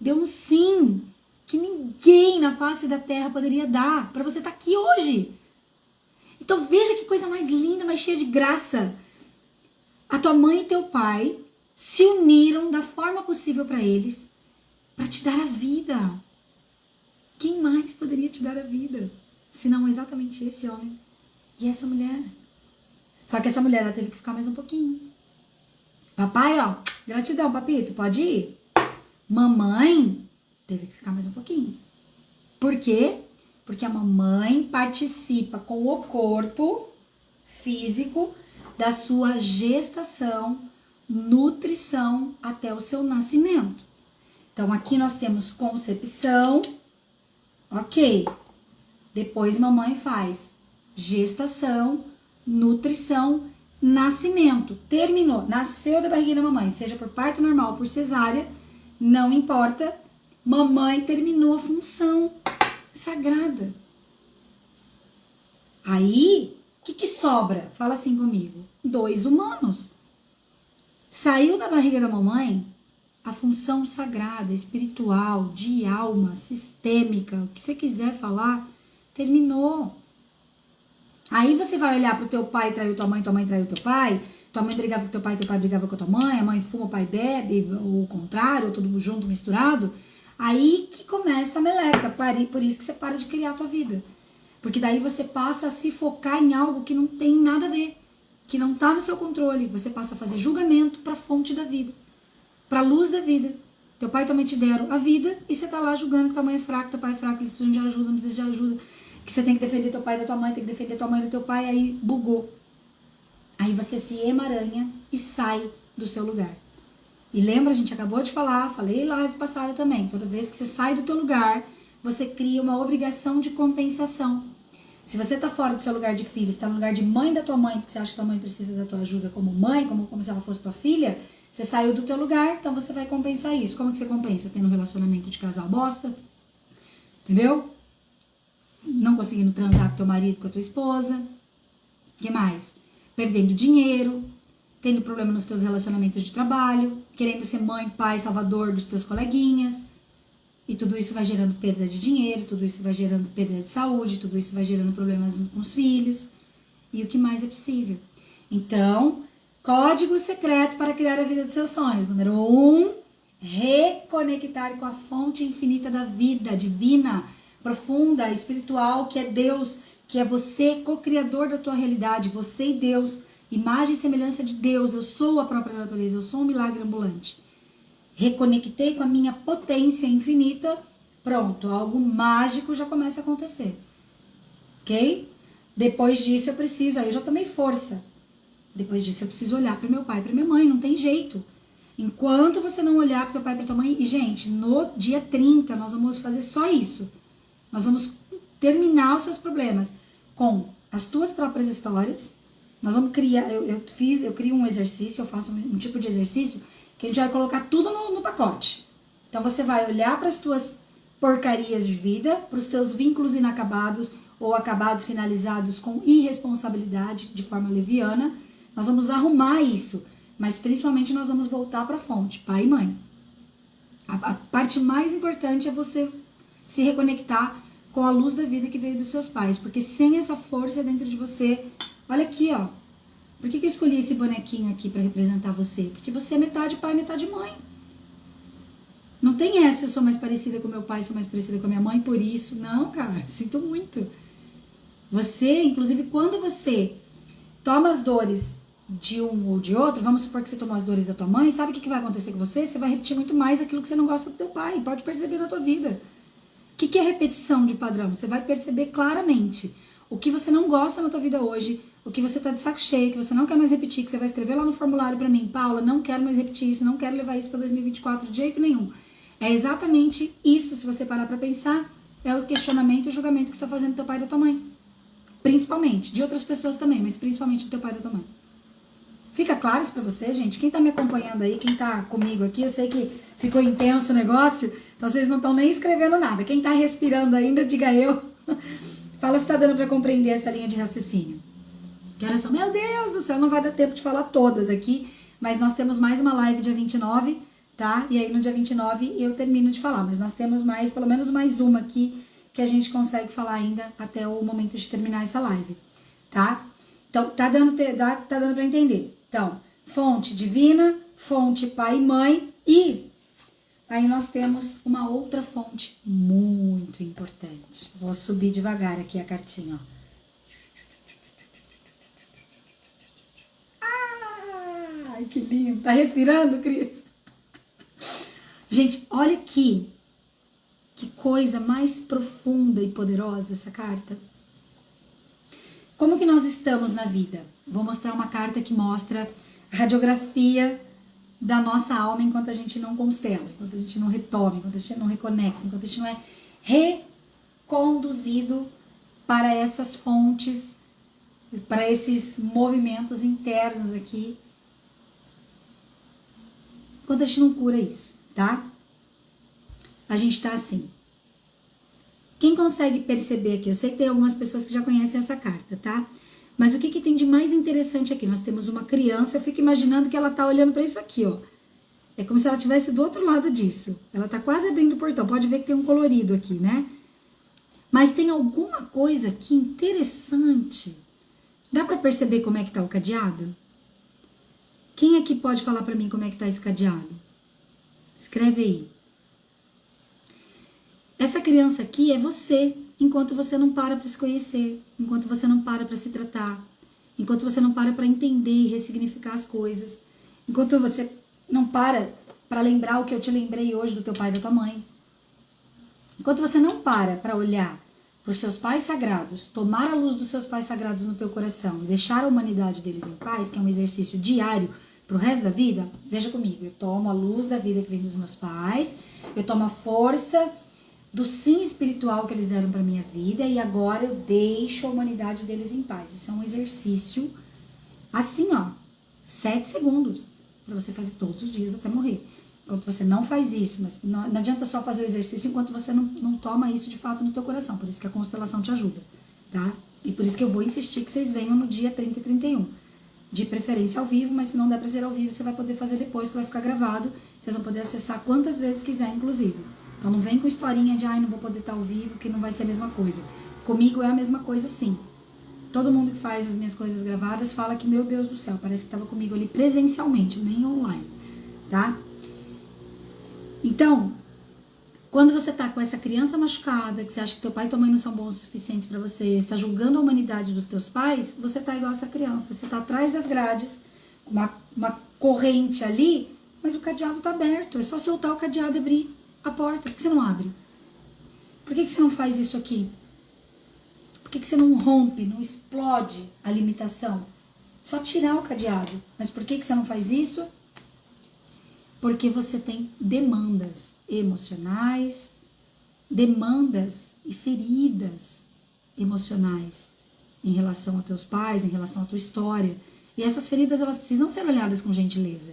Speaker 1: deu um sim que ninguém na face da terra poderia dar para você estar aqui hoje. Então veja que coisa mais linda, mais cheia de graça. A tua mãe e teu pai se uniram da forma possível para eles, para te dar a vida. Quem mais poderia te dar a vida, senão exatamente esse homem e essa mulher? Só que essa mulher, ela teve que ficar mais um pouquinho. Papai, ó, gratidão, papito, pode ir? Mamãe teve que ficar mais um pouquinho. Por quê? Porque a mamãe participa com o corpo físico da sua gestação, nutrição até o seu nascimento. Então, aqui nós temos concepção, ok. Depois, mamãe faz gestação, nutrição, nascimento. Terminou, nasceu da barriguinha da mamãe, seja por parto normal ou por cesárea, não importa. Mamãe terminou a função sagrada. Aí, o que sobra? Fala assim comigo. 2 humanos. Saiu da barriga da mamãe a função sagrada, espiritual, de alma, sistêmica, o que você quiser falar, terminou. Aí você vai olhar pro teu pai traiu tua mãe traiu teu pai brigava com teu pai brigava com a tua mãe, a mãe fuma, o pai bebe, ou o contrário, ou tudo junto, misturado. Aí que começa a meleca, por isso que você para de criar a tua vida. Porque daí você passa a se focar em algo que não tem nada a ver, que não tá no seu controle. Você passa a fazer julgamento pra fonte da vida, pra luz da vida. Teu pai e tua mãe te deram a vida e você tá lá julgando que tua mãe é fraca, teu pai é fraco, eles precisam de ajuda, não precisam de ajuda. Que você tem que defender teu pai da tua mãe, tem que defender tua mãe do teu pai, aí bugou. Aí você se emaranha e sai do seu lugar. E lembra, a gente acabou de falar, falei live passada também, toda vez que você sai do teu lugar, você cria uma obrigação de compensação. Se você tá fora do seu lugar de filho, está no lugar de mãe da tua mãe, porque você acha que tua mãe precisa da tua ajuda como mãe, como se ela fosse tua filha, você saiu do teu lugar, então você vai compensar isso. Como que você compensa? Tendo um relacionamento de casal bosta, entendeu? Não conseguindo transar com teu marido, com a tua esposa. O que mais? Perdendo dinheiro, tendo problema nos teus relacionamentos de trabalho, querendo ser mãe, pai, salvador dos teus coleguinhas. E tudo isso vai gerando perda de dinheiro, tudo isso vai gerando perda de saúde, tudo isso vai gerando problemas com os filhos. E o que mais é possível? Então, código secreto para criar a vida dos seus sonhos. Número 1, reconectar com a fonte infinita da vida, divina, profunda, espiritual, que é Deus, que é você, co-criador da tua realidade, você e Deus, imagem e semelhança de Deus, eu sou a própria natureza, eu sou um milagre ambulante. Reconectei com a minha potência infinita, pronto, algo mágico já começa a acontecer, ok? Depois disso eu preciso, aí eu já tomei força, depois disso eu preciso olhar para meu pai e para minha mãe, não tem jeito. Enquanto você não olhar para teu pai e para tua mãe, e gente, no dia 30 nós vamos fazer só isso, nós vamos terminar os seus problemas com as tuas próprias histórias. Nós vamos criar, eu crio um exercício, eu faço um tipo de exercício que a gente vai colocar tudo no pacote. Então você vai olhar para as tuas porcarias de vida, para os teus vínculos inacabados ou acabados finalizados com irresponsabilidade, de forma leviana. Nós vamos arrumar isso, mas principalmente nós vamos voltar para a fonte, pai e mãe. A parte mais importante é você se reconectar com a luz da vida que veio dos seus pais, porque sem essa força dentro de você, olha aqui, ó, por que eu escolhi esse bonequinho aqui para representar você? Porque você é metade pai, metade mãe. Não tem essa, eu sou mais parecida com meu pai, sou mais parecida com a minha mãe, por isso. Não, cara, sinto muito. Você, inclusive, quando você toma as dores de um ou de outro, vamos supor que você tomou as dores da tua mãe, sabe o que vai acontecer com você? Você vai repetir muito mais aquilo que você não gosta do teu pai, pode perceber na tua vida. O que é repetição de padrão? Você vai perceber claramente o que você não gosta na tua vida hoje, o que você tá de saco cheio, que você não quer mais repetir, que você vai escrever lá no formulário pra mim, Paula, não quero mais repetir isso, não quero levar isso pra 2024 de jeito nenhum. É exatamente isso, se você parar pra pensar, é o questionamento e o julgamento que você tá fazendo do teu pai e da tua mãe. Principalmente, de outras pessoas também, mas principalmente do teu pai e da tua mãe. Fica claro isso pra vocês, gente? Quem tá me acompanhando aí, quem tá comigo aqui, eu sei que ficou intenso o negócio, então vocês não estão nem escrevendo nada. Quem tá respirando ainda, diga eu. Fala se tá dando pra compreender essa linha de raciocínio. Que horas são? Meu Deus do céu, não vai dar tempo de falar todas aqui, mas nós temos mais uma live dia 29, tá? E aí no dia 29 eu termino de falar, mas nós temos mais, pelo menos mais uma aqui que a gente consegue falar ainda até o momento de terminar essa live, tá? Então, tá dando para entender. Então, fonte divina, fonte pai e mãe, e aí nós temos uma outra fonte muito importante. Vou subir devagar aqui a cartinha, ó. Ai, que lindo. Tá respirando, Cris? Gente, olha aqui. Que coisa mais profunda e poderosa essa carta. Como que nós estamos na vida? Vou mostrar uma carta que mostra a radiografia da nossa alma enquanto a gente não constela, enquanto a gente não retoma, enquanto a gente não reconecta, enquanto a gente não é reconduzido para essas fontes, para esses movimentos internos aqui, enquanto a gente não cura isso, tá? A gente tá assim. Quem consegue perceber aqui? Eu sei que tem algumas pessoas que já conhecem essa carta, tá? Mas o que tem de mais interessante aqui? Nós temos uma criança, eu fico imaginando que ela tá olhando para isso aqui, ó. É como se ela estivesse do outro lado disso. Ela tá quase abrindo o portão. Pode ver que tem um colorido aqui, né? Mas tem alguma coisa aqui interessante. Dá para perceber como é que tá o cadeado? Quem aqui pode falar para mim como é que tá esse cadeado? Escreve aí. Essa criança aqui é você, enquanto você não para se conhecer, enquanto você não para se tratar, enquanto você não para entender e ressignificar as coisas, enquanto você não para lembrar o que eu te lembrei hoje do teu pai e da tua mãe, enquanto você não para olhar para os seus pais sagrados, tomar a luz dos seus pais sagrados no teu coração e deixar a humanidade deles em paz, que é um exercício diário para o resto da vida, veja comigo, eu tomo a luz da vida que vem dos meus pais, eu tomo a força do sim espiritual que eles deram para minha vida e agora eu deixo a humanidade deles em paz. Isso é um exercício assim, ó, 7 segundos para você fazer todos os dias até morrer. Enquanto você não faz isso, mas não adianta só fazer o exercício enquanto você não toma isso de fato no teu coração. Por isso que a constelação te ajuda, tá? E por isso que eu vou insistir que vocês venham no dia 30 e 31. De preferência ao vivo, mas se não der pra ser ao vivo, você vai poder fazer depois, que vai ficar gravado. Vocês vão poder acessar quantas vezes quiser, inclusive. Então não vem com historinha de, não vou poder estar ao vivo, que não vai ser a mesma coisa. Comigo é a mesma coisa, sim. Todo mundo que faz as minhas coisas gravadas fala que, meu Deus do céu, parece que estava comigo ali presencialmente, nem online, tá? Então, quando você tá com essa criança machucada, que você acha que teu pai e tua mãe não são bons o suficiente pra você, está julgando a humanidade dos teus pais, você tá igual essa criança. Você tá atrás das grades, uma corrente ali, mas o cadeado tá aberto. É só soltar o cadeado e abrir a porta. Por que você não abre? Por que você não faz isso aqui? Por que você não rompe, não explode a limitação? Só tirar o cadeado. Mas por que você não faz isso? Porque você tem demandas emocionais, demandas e feridas emocionais em relação a teus pais, em relação à tua história. E essas feridas, elas precisam ser olhadas com gentileza.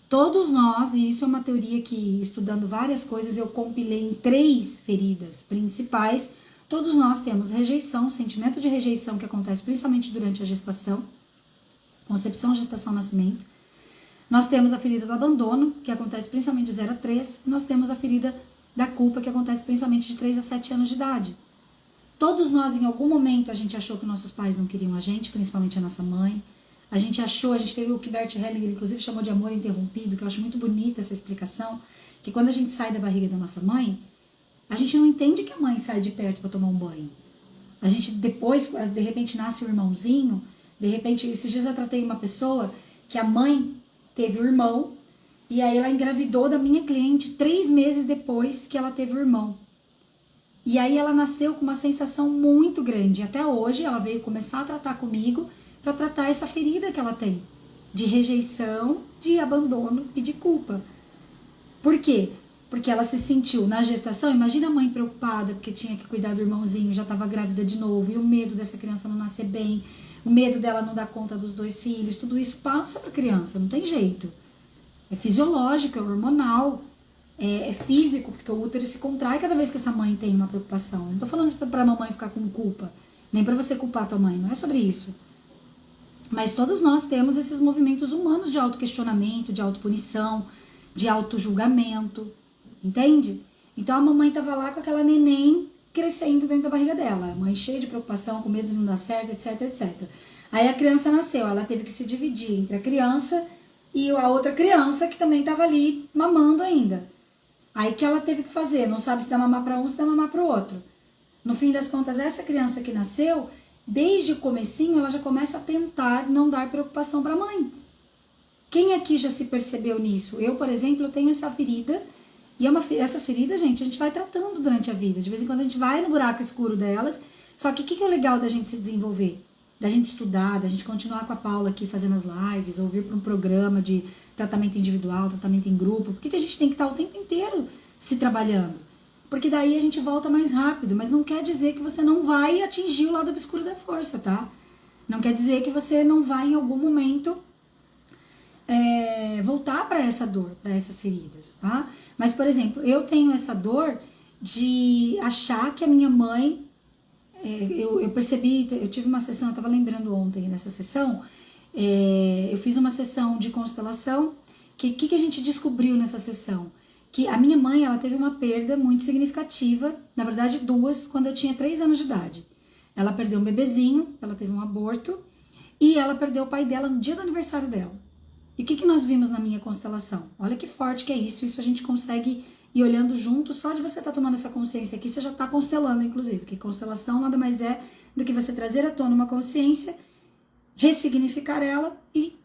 Speaker 1: Todos nós, e isso é uma teoria que, estudando várias coisas, eu compilei em 3 feridas principais. Todos nós temos rejeição, sentimento de rejeição que acontece principalmente durante a gestação, concepção, gestação, nascimento. Nós temos a ferida do abandono, que acontece principalmente de 0 a 3. E nós temos a ferida da culpa, que acontece principalmente de 3 a 7 anos de idade. Todos nós, em algum momento, a gente achou que nossos pais não queriam a gente, principalmente a nossa mãe. A gente teve o que Bert Hellinger, inclusive, chamou de amor interrompido, que eu acho muito bonita essa explicação, que quando a gente sai da barriga da nossa mãe, a gente não entende que a mãe sai de perto para tomar um banho. A gente depois, de repente, nasce o irmãozinho, de repente, esses dias eu tratei uma pessoa que a mãe teve o irmão, e aí ela engravidou da minha cliente 3 meses depois que ela teve o irmão. E aí ela nasceu com uma sensação muito grande. Até hoje ela veio começar a tratar comigo para tratar essa ferida que ela tem de rejeição, de abandono e de culpa. Por quê? Porque ela se sentiu na gestação, imagina a mãe preocupada porque tinha que cuidar do irmãozinho, já estava grávida de novo, e o medo dessa criança não nascer bem, o medo dela não dar conta dos 2 filhos, tudo isso passa para a criança, não tem jeito. É fisiológico, é hormonal, é físico, porque o útero se contrai cada vez que essa mãe tem uma preocupação. Não tô falando isso pra mamãe ficar com culpa, nem para você culpar a tua mãe, não é sobre isso. Mas todos nós temos esses movimentos humanos de autoquestionamento, de autopunição, de auto-julgamento, entende? Então a mamãe tava lá com aquela neném crescendo dentro da barriga dela, a mãe cheia de preocupação, com medo de não dar certo, etc, etc. Aí a criança nasceu, ela teve que se dividir entre a criança e a outra criança que também tava ali mamando ainda. Aí o que ela teve que fazer? Não sabe se dá mamar para um, se dá mamar para o outro. No fim das contas, essa criança que nasceu, desde o comecinho, ela já começa a tentar não dar preocupação para a mãe. Quem aqui já se percebeu nisso? Eu, por exemplo, tenho essa ferida, e essas feridas, gente, a gente vai tratando durante a vida. De vez em quando a gente vai no buraco escuro delas. Só que o que é o legal da gente se desenvolver? Da gente estudar, da gente continuar com a Paula aqui fazendo as lives, ou vir para um programa de tratamento individual, tratamento em grupo. Por que a gente tem que estar o tempo inteiro se trabalhando? Porque daí a gente volta mais rápido, mas não quer dizer que você não vai atingir o lado obscuro da força, tá? Não quer dizer que você não vai em algum momento voltar para essa dor, para essas feridas, tá? Mas, por exemplo, eu tenho essa dor de achar que a minha mãe... eu percebi, eu tive uma sessão, eu tava lembrando ontem nessa sessão, eu fiz uma sessão de constelação, que a gente descobriu nessa sessão? Que a minha mãe, ela teve uma perda muito significativa, na verdade 2, quando eu tinha 3 anos de idade. Ela perdeu um bebezinho, ela teve um aborto, e ela perdeu o pai dela no dia do aniversário dela. E o que nós vimos na minha constelação? Olha que forte que é isso a gente consegue ir olhando junto, só de você estar tomando essa consciência aqui, você já está constelando, inclusive, porque constelação nada mais é do que você trazer à tona uma consciência, ressignificar ela e,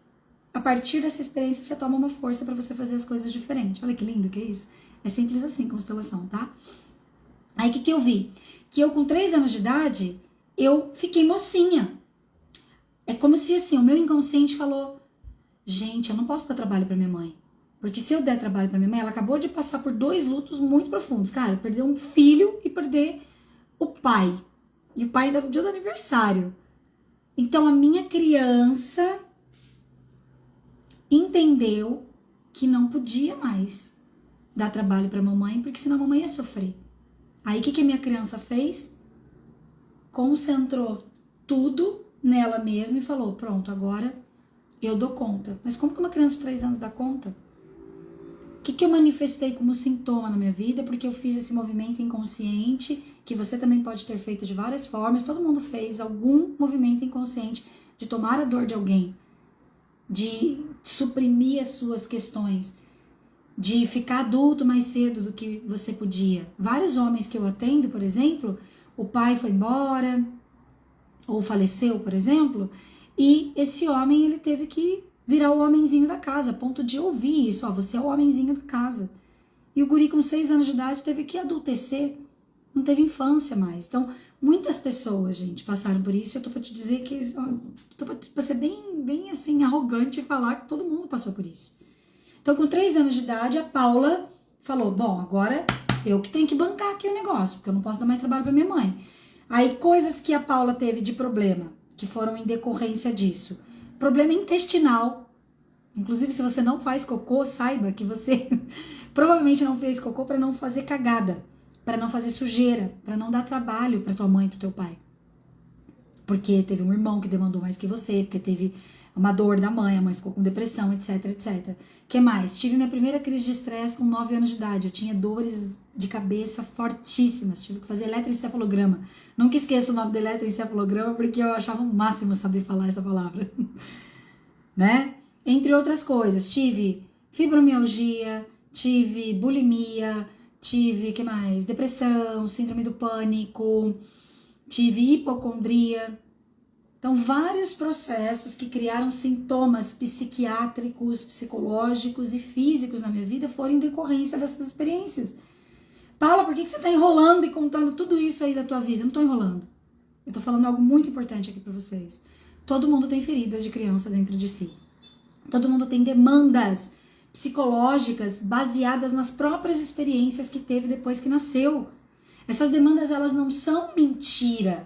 Speaker 1: a partir dessa experiência, você toma uma força para você fazer as coisas diferentes. Olha que lindo que é isso. É simples assim, constelação, tá? Aí, o que eu vi? Que eu, com 3 anos de idade, eu fiquei mocinha. É como se, assim, o meu inconsciente falou... Gente, eu não posso dar trabalho pra minha mãe. Porque se eu der trabalho pra minha mãe, ela acabou de passar por 2 lutos muito profundos. Cara, perder um filho e perder o pai. E o pai ainda no dia do aniversário. Então, a minha criança entendeu que não podia mais dar trabalho pra mamãe, porque senão a mamãe ia sofrer. Aí, o que a minha criança fez? Concentrou tudo nela mesma e falou, pronto, agora... eu dou conta. Mas como que uma criança de 3 anos dá conta? O que eu manifestei como sintoma na minha vida? Porque eu fiz esse movimento inconsciente, que você também pode ter feito de várias formas. Todo mundo fez algum movimento inconsciente de tomar a dor de alguém, de suprimir as suas questões, de ficar adulto mais cedo do que você podia. Vários homens que eu atendo, por exemplo, o pai foi embora, ou faleceu, por exemplo... E esse homem, ele teve que virar o homenzinho da casa, a ponto de ouvir isso, ó, você é o homenzinho da casa. E o guri com 6 anos de idade teve que adultecer, não teve infância mais. Então, muitas pessoas, gente, passaram por isso, eu tô pra te dizer que, ó, tô pra ser bem assim, arrogante e falar que todo mundo passou por isso. Então, com 3 anos de idade, a Paula falou, bom, agora eu que tenho que bancar aqui o negócio, porque eu não posso dar mais trabalho pra minha mãe. Aí, coisas que a Paula teve de problema, que foram em decorrência disso. Problema intestinal. Inclusive, se você não faz cocô, saiba que você provavelmente não fez cocô para não fazer cagada, para não fazer sujeira, para não dar trabalho para tua mãe e pro teu pai. Porque teve um irmão que demandou mais que você, porque teve uma dor da mãe, a mãe ficou com depressão, etc, etc. Que mais? Tive minha primeira crise de estresse com 9 anos de idade. Eu tinha dores de cabeça fortíssimas. Tive que fazer eletroencefalograma. Nunca esqueço o nome do eletroencefalograma porque eu achava o máximo saber falar essa palavra. Né? Entre outras coisas. Tive fibromialgia, tive bulimia, tive, que mais? Depressão, síndrome do pânico, tive hipocondria. Então, vários processos que criaram sintomas psiquiátricos, psicológicos e físicos na minha vida foram em decorrência dessas experiências. Paula, por que você está enrolando e contando tudo isso aí da tua vida? Eu não estou enrolando. Eu estou falando algo muito importante aqui para vocês. Todo mundo tem feridas de criança dentro de si. Todo mundo tem demandas psicológicas baseadas nas próprias experiências que teve depois que nasceu. Essas demandas, elas não são mentira,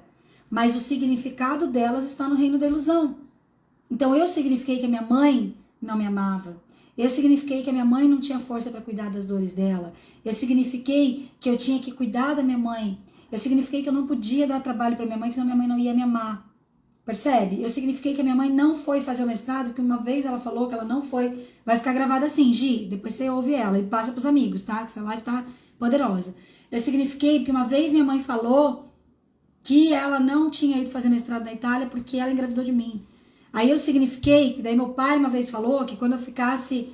Speaker 1: mas o significado delas está no reino da ilusão. Então eu signifiquei que a minha mãe não me amava. Eu signifiquei que a minha mãe não tinha força para cuidar das dores dela. Eu signifiquei que eu tinha que cuidar da minha mãe. Eu signifiquei que eu não podia dar trabalho para minha mãe, senão minha mãe não ia me amar. Percebe? Eu signifiquei que a minha mãe não foi fazer o mestrado, porque uma vez ela falou que ela não foi. Vai ficar gravada assim, Gi, depois você ouve ela e passa pros amigos, tá? Que essa live tá poderosa. Eu signifiquei porque uma vez minha mãe falou que ela não tinha ido fazer mestrado na Itália porque ela engravidou de mim. Aí eu signifiquei, daí meu pai uma vez falou que quando eu ficasse,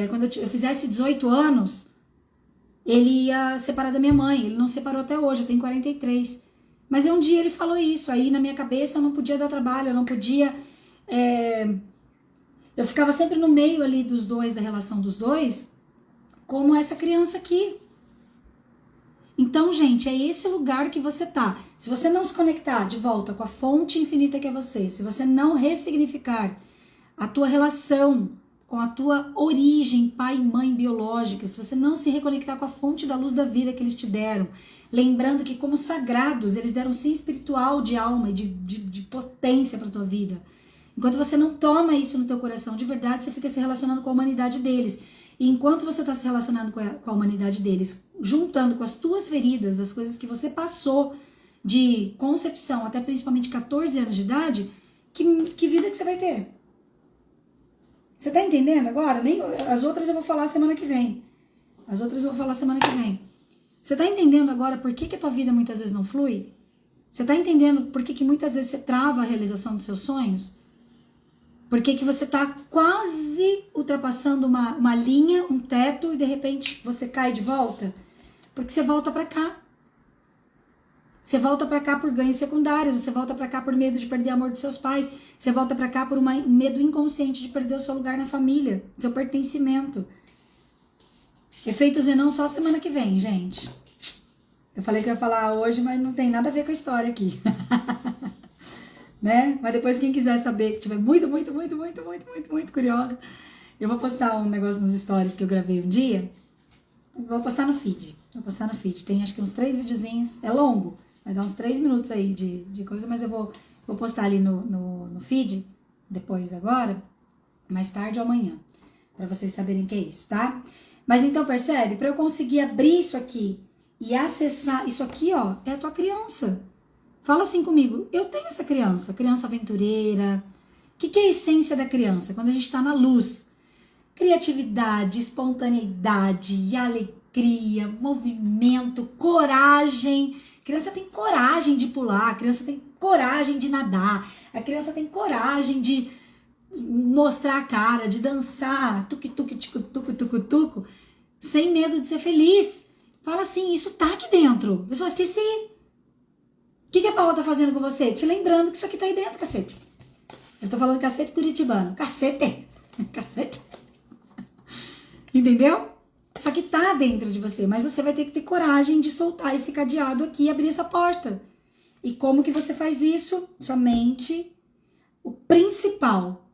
Speaker 1: quando eu fizesse 18 anos, ele ia separar da minha mãe. Ele não separou até hoje, eu tenho 43. Mas um dia ele falou isso, aí na minha cabeça eu não podia dar trabalho, eu não podia... eu ficava sempre no meio ali dos dois, da relação dos dois, como essa criança aqui. Então, gente, é esse lugar que você tá. Se você não se conectar de volta com a fonte infinita que é você, se você não ressignificar a tua relação com a tua origem, pai e mãe biológica, se você não se reconectar com a fonte da luz da vida que eles te deram, lembrando que como sagrados, eles deram sim espiritual, de alma e de potência para tua vida. Enquanto você não toma isso no teu coração de verdade, você fica se relacionando com a humanidade deles. E enquanto você está se relacionando com a humanidade deles, juntando com as tuas feridas, das coisas que você passou de concepção até principalmente 14 anos de idade, que vida que você vai ter? Você tá entendendo agora? Nem, as outras eu vou falar semana que vem. Você tá entendendo agora por que a tua vida muitas vezes não flui? Você tá entendendo por que muitas vezes você trava a realização dos seus sonhos? Por que você tá quase ultrapassando uma linha, um teto, e de repente você cai de volta? Porque você volta pra cá. Você volta pra cá por ganhos secundários, você volta pra cá por medo de perder o amor dos seus pais, você volta pra cá por um medo inconsciente de perder o seu lugar na família, seu pertencimento. Efeito Zenão só semana que vem, gente. Eu falei que eu ia falar hoje, mas não tem nada a ver com a história aqui. Né? Mas depois quem quiser saber, que tiver muito curiosa, eu vou postar um negócio nos stories que eu gravei um dia. Vou postar no feed. Tem acho que uns 3 videozinhos. É longo. Vai dar uns 3 minutos aí de coisa, mas eu vou postar ali no feed, depois agora, mais tarde ou amanhã, pra vocês saberem o que é isso, tá? Mas então percebe, pra eu conseguir abrir isso aqui e acessar isso aqui, ó, é a tua criança. Fala assim comigo, eu tenho essa criança aventureira. O que é a essência da criança? Quando a gente tá na luz, criatividade, espontaneidade, alegria, movimento, coragem. A criança tem coragem de pular, a criança tem coragem de nadar, a criança tem coragem de mostrar a cara, de dançar, tucu, sem medo de ser feliz. Fala assim, isso tá aqui dentro, eu só esqueci. O que a Paula tá fazendo com você? Te lembrando que isso aqui tá aí dentro, cacete. Eu tô falando cacete curitibano, cacete. Entendeu? Isso aqui tá dentro de você, mas você vai ter que ter coragem de soltar esse cadeado aqui e abrir essa porta. E como que você faz isso? Somente o principal,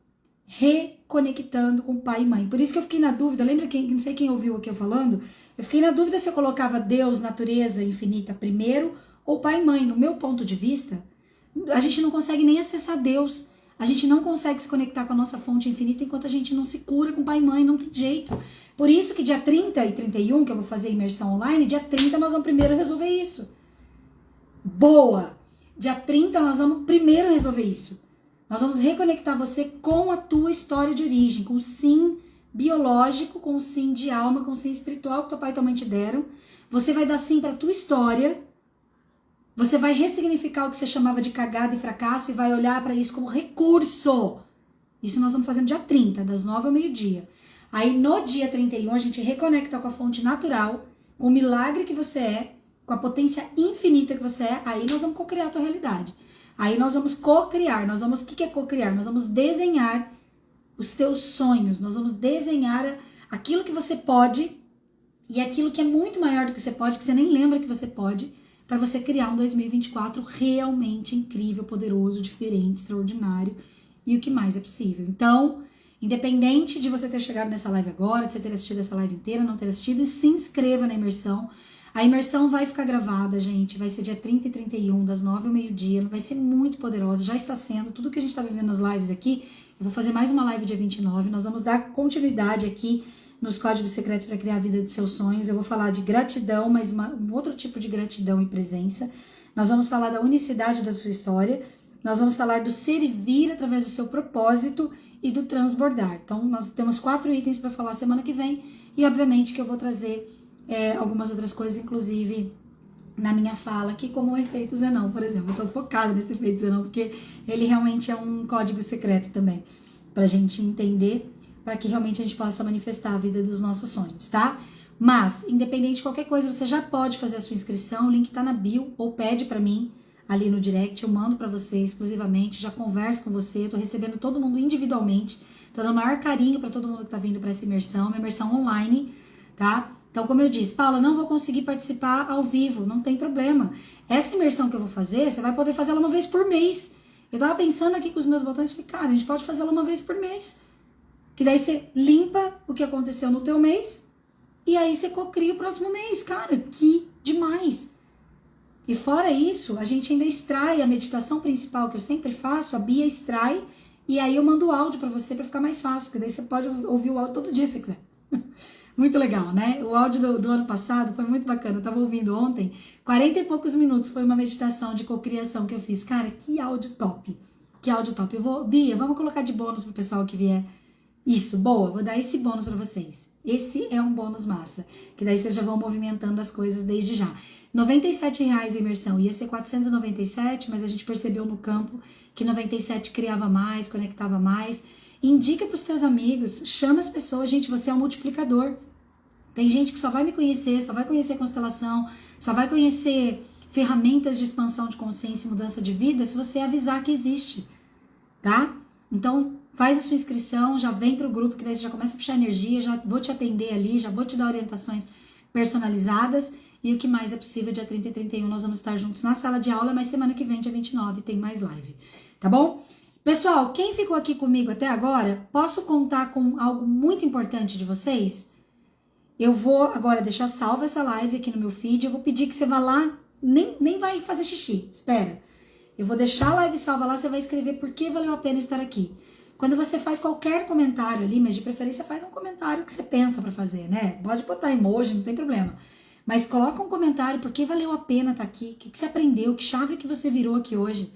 Speaker 1: reconectando com pai e mãe. Por isso que eu fiquei na dúvida, lembra não sei quem ouviu aqui eu falando? Eu fiquei na dúvida se eu colocava Deus, natureza infinita primeiro ou pai e mãe. No meu ponto de vista, a gente não consegue nem acessar Deus. A gente não consegue se conectar com a nossa fonte infinita enquanto a gente não se cura com pai e mãe, não tem jeito. Por isso que dia 30 e 31, que eu vou fazer imersão online, dia 30 nós vamos primeiro resolver isso. Boa! Dia 30 nós vamos primeiro resolver isso. Nós vamos reconectar você com a tua história de origem, com o sim biológico, com o sim de alma, com o sim espiritual que teu pai e tua mãe te deram. Você vai dar sim pra tua história. Você vai ressignificar o que você chamava de cagada e fracasso e vai olhar para isso como recurso. Isso nós vamos fazendo dia 30, das 9 ao meio-dia. Aí no dia 31 a gente reconecta com a fonte natural, com o milagre que você é, com a potência infinita que você é. Aí nós vamos co-criar a tua realidade. Aí nós vamos co-criar. O que é co-criar? Nós vamos desenhar os teus sonhos. Nós vamos desenhar aquilo que você pode e aquilo que é muito maior do que você pode, que você nem lembra que você pode, para você criar um 2024 realmente incrível, poderoso, diferente, extraordinário e o que mais é possível. Então, independente de você ter chegado nessa live agora, de você ter assistido essa live inteira, não ter assistido, se inscreva na imersão. A imersão vai ficar gravada, gente, vai ser dia 30 e 31, das 9 ao meio-dia, vai ser muito poderosa, já está sendo, tudo que a gente está vivendo nas lives aqui. Eu vou fazer mais uma live dia 29, nós vamos dar continuidade aqui nos códigos secretos para criar a vida dos seus sonhos. Eu vou falar de gratidão, mas um outro tipo de gratidão e presença. Nós vamos falar da unicidade da sua história nós vamos falar do servir através do seu propósito e do transbordar. Então, nós temos 4 itens para falar semana que vem e, obviamente, que eu vou trazer algumas outras coisas, inclusive na minha fala aqui, como o efeito Zenão, por exemplo. Eu tô focada nesse efeito Zenão, porque ele realmente é um código secreto também, pra gente entender, para que realmente a gente possa manifestar a vida dos nossos sonhos, tá? Mas, independente de qualquer coisa, você já pode fazer a sua inscrição, o link tá na bio, ou pede pra mim ali no direct, eu mando pra você exclusivamente, já converso com você, eu tô recebendo todo mundo individualmente, tô dando maior carinho pra todo mundo que tá vindo pra essa imersão, uma imersão online, tá? Então, como eu disse, Paula, não vou conseguir participar ao vivo, não tem problema. Essa imersão que eu vou fazer, você vai poder fazer ela uma vez por mês. Eu tava pensando aqui com os meus botões, falei, cara, a gente pode fazer ela uma vez por mês. Que daí você limpa o que aconteceu no teu mês e aí você cocria o próximo mês. Cara, que demais! E fora isso, a gente ainda extrai a meditação principal que eu sempre faço, a Bia extrai, e aí eu mando o áudio pra você pra ficar mais fácil, porque daí você pode ouvir o áudio todo dia se você quiser. Muito legal, né? O áudio do ano passado foi muito bacana. Eu tava ouvindo ontem, 40 e poucos minutos foi uma meditação de cocriação que eu fiz. Cara, que áudio top. Que áudio top. Bia, vamos colocar de bônus pro pessoal que vier. Isso, boa. Vou dar esse bônus pra vocês. Esse é um bônus massa. Que daí vocês já vão movimentando as coisas desde já. R$ 97,00 a imersão. Ia ser 497, mas a gente percebeu no campo que 97 criava mais, conectava mais. Indica pros teus amigos, chama as pessoas, gente, você é um multiplicador. Tem gente que só vai me conhecer, só vai conhecer constelação, só vai conhecer ferramentas de expansão de consciência e mudança de vida se você avisar que existe, tá? Então, faz a sua inscrição, já vem pro grupo, que daí você já começa a puxar energia, já vou te atender ali, já vou te dar orientações personalizadas e o que mais é possível, dia 30 e 31 nós vamos estar juntos na sala de aula, mas semana que vem, dia 29, tem mais live, tá bom? Pessoal, quem ficou aqui comigo até agora, posso contar com algo muito importante de vocês? Eu vou agora deixar salva essa live aqui no meu feed, eu vou pedir que você vá lá, nem vai fazer xixi, espera. Eu vou deixar a live salva lá, você vai escrever por que valeu a pena estar aqui. Quando você faz qualquer comentário ali, mas de preferência faz um comentário que você pensa pra fazer, né? Pode botar emoji, não tem problema. Mas coloca um comentário por que valeu a pena estar aqui, o que você aprendeu, que chave que você virou aqui hoje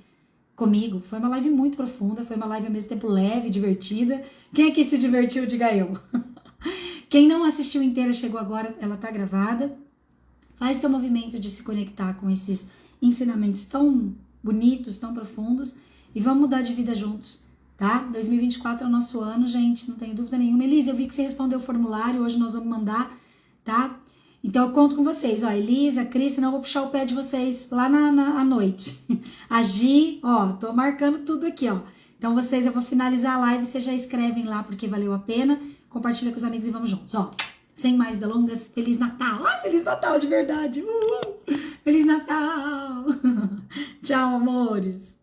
Speaker 1: comigo. Foi uma live muito profunda, foi uma live ao mesmo tempo leve, divertida. Quem aqui se divertiu, diga eu. Quem não assistiu inteira, chegou agora, ela tá gravada. Faz teu movimento de se conectar com esses ensinamentos tão bonitos, tão profundos, e vamos mudar de vida juntos, tá? 2024 é o nosso ano, gente, não tenho dúvida nenhuma. Elisa, eu vi que você respondeu o formulário, hoje nós vamos mandar, tá? Então eu conto com vocês, ó, Elisa, Cris, senão eu vou puxar o pé de vocês lá à noite. A Gi, ó, tô marcando tudo aqui, ó. Então vocês, eu vou finalizar a live, vocês já escrevem lá porque valeu a pena, compartilha com os amigos e vamos juntos, ó. Sem mais delongas, Feliz Natal! Ah, Feliz Natal de verdade! Feliz Natal! Tchau, amores!